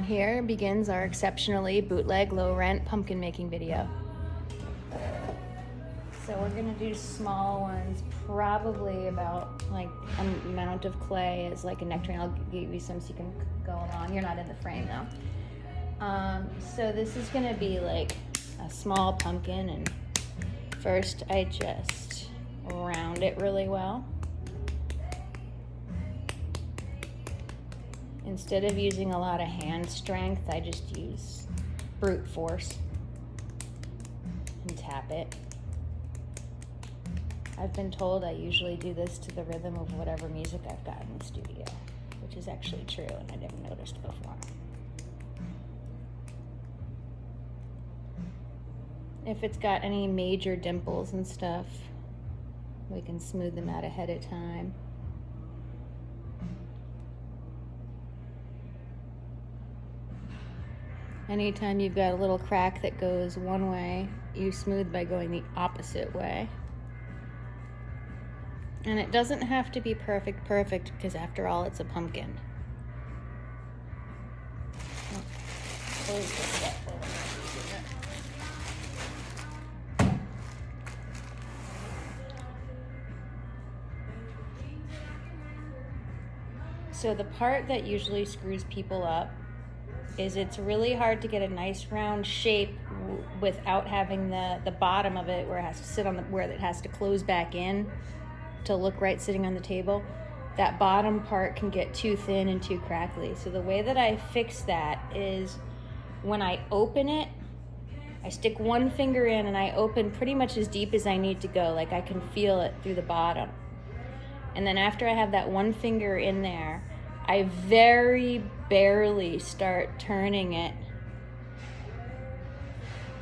And here begins our exceptionally bootleg low-rent pumpkin making video. So we're gonna do small ones, probably about like amount of clay as like a nectarine. I'll give you some so you can go along. You're not in the frame though. So this is gonna be like a small pumpkin, and first I just round it really well. Instead of using a lot of hand strength, I just use brute force and tap it. I've been told I usually do this to the rhythm of whatever music I've got in the studio, which is actually true and I never noticed before. If it's got any major dimples and stuff, we can smooth them out ahead of time. Anytime you've got a little crack that goes one way, you smooth by going the opposite way. And it doesn't have to be perfect, because after all, it's a pumpkin. Close the step over. So the part that usually screws people up is it's really hard to get a nice round shape without having the bottom of it where it has to sit on where it has to close back in to look right sitting on the table. That bottom part can get too thin and too crackly. So the way that I fix that is when I open it, I stick one finger in and I open pretty much as deep as I need to go, like I can feel it through the bottom. And then after I have that one finger in there, I very barely start turning it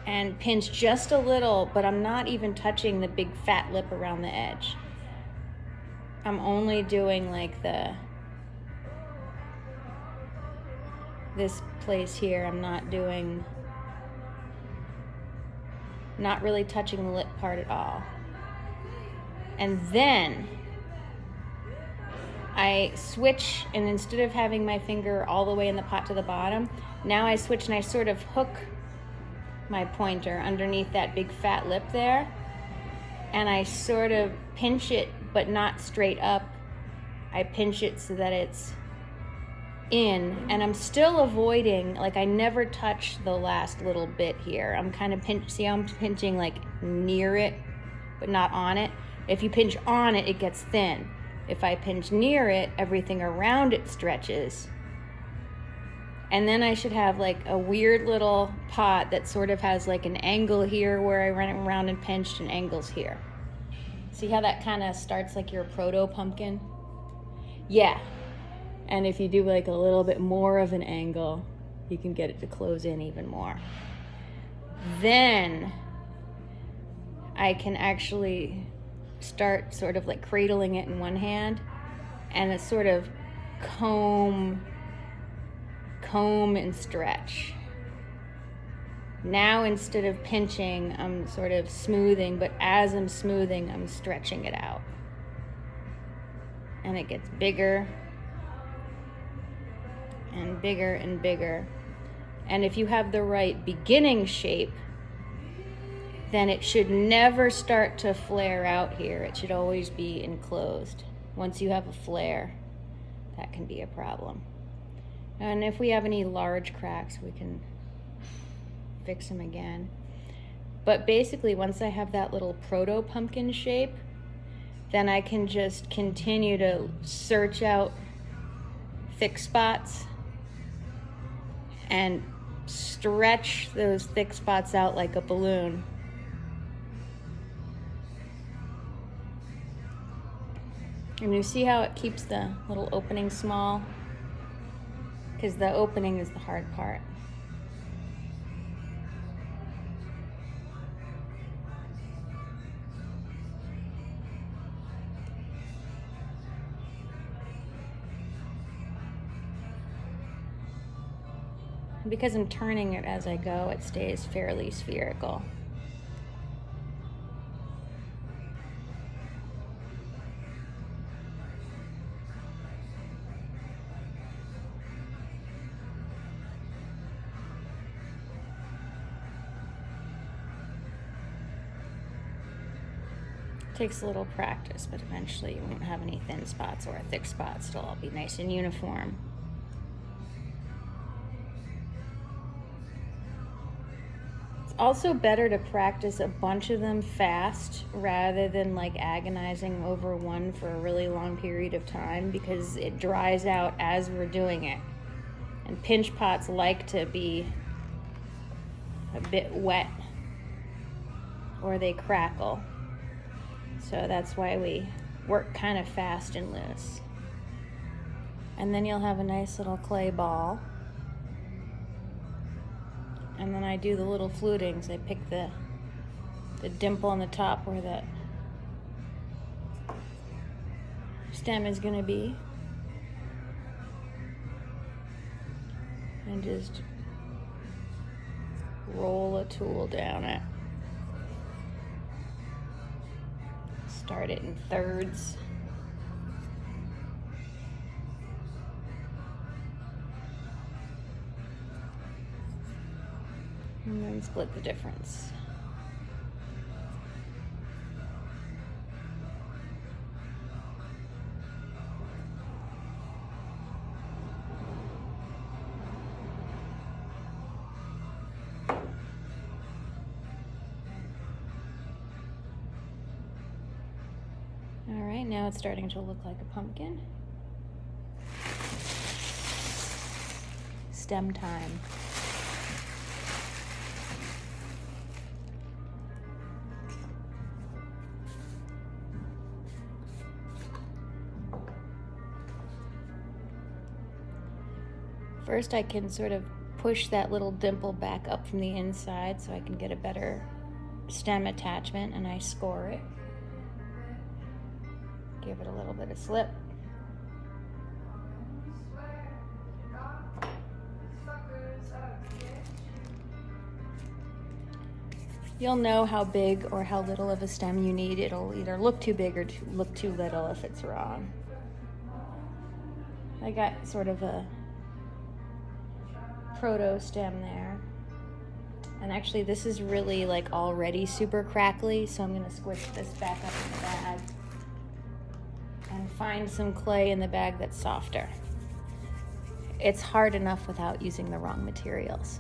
and pinch just a little, but I'm not even touching the big fat lip around the edge. I'm only doing like this place here. I'm not really touching the lip part at all. And then I switch, and instead of having my finger all the way in the pot to the bottom, now I switch and I sort of hook my pointer underneath that big fat lip there, and I sort of pinch it, but not straight up. I pinch it so that it's in, and I'm still avoiding, like I never touch the last little bit here. I'm kind of see how I'm pinching like near it, but not on it. If you pinch on it, it gets thin. If I pinch near it, everything around it stretches. And then I should have like a weird little pot that sort of has like an angle here where I run it around and pinched, and angles here. See how that kind of starts like your proto pumpkin? Yeah. And if you do like a little bit more of an angle, you can get it to close in even more. Then I can actually start sort of like cradling it in one hand, and it's sort of comb and stretch. Now instead of pinching, I'm sort of smoothing, but as I'm smoothing, I'm stretching it out. And it gets bigger and bigger and bigger. And if you have the right beginning shape, then it should never start to flare out here. It should always be enclosed. Once you have a flare, that can be a problem. And if we have any large cracks, we can fix them again. But basically, once I have that little proto pumpkin shape, then I can just continue to search out thick spots and stretch those thick spots out like a balloon. And you see how it keeps the little opening small? Because the opening is the hard part. And because I'm turning it as I go, it stays fairly spherical. Takes a little practice, but eventually you won't have any thin spots or thick spots. It'll all be nice and uniform. It's also better to practice a bunch of them fast rather than like agonizing over one for a really long period of time, because it dries out as we're doing it. And pinch pots like to be a bit wet or they crackle. So that's why we work kind of fast and loose. And then you'll have a nice little clay ball. And then I do the little flutings. I pick the dimple on the top where the stem is going to be. And just roll a tool down it. Start it in thirds. And then split the difference. All right, now it's starting to look like a pumpkin. Stem time. First, I can sort of push that little dimple back up from the inside so I can get a better stem attachment, and I score it. Give it a little bit of slip. You'll know how big or how little of a stem you need. It'll either look too big or look too little if it's wrong. I got sort of a proto stem there. And actually this is really like already super crackly, so I'm gonna squish this back up in the bag and find some clay in the bag that's softer. It's hard enough without using the wrong materials.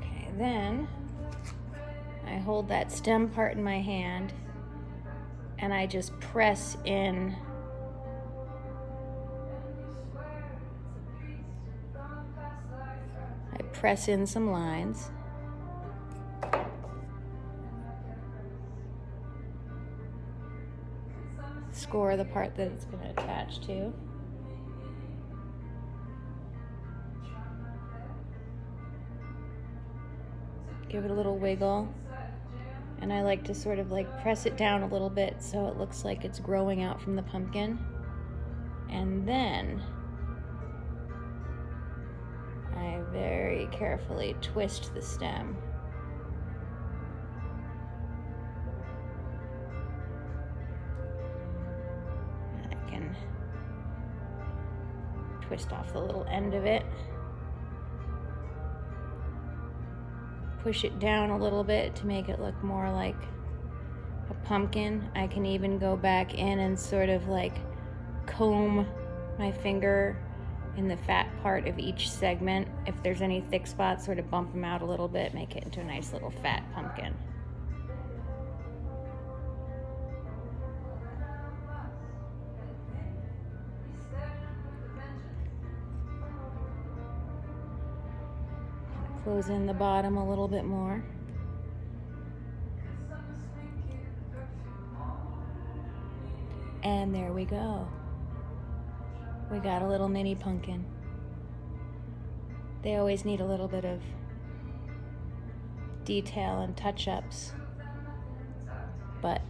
Okay, then I hold that stem part in my hand and I just press in some lines. Score the part that it's going to attach to. Give it a little wiggle. And I like to sort of like press it down a little bit so it looks like it's growing out from the pumpkin. And then I very carefully twist the stem. And I can twist off the little end of it. Push it down a little bit to make it look more like a pumpkin. I can even go back in and sort of like comb my finger in the fat part of each segment. If there's any thick spots, sort of bump them out a little bit, make it into a nice little fat pumpkin. Close in the bottom a little bit more. And there we go. We got a little mini pumpkin. They always need a little bit of detail and touch-ups, but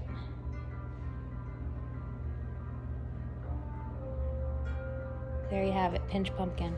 there you have it, pinch pumpkin.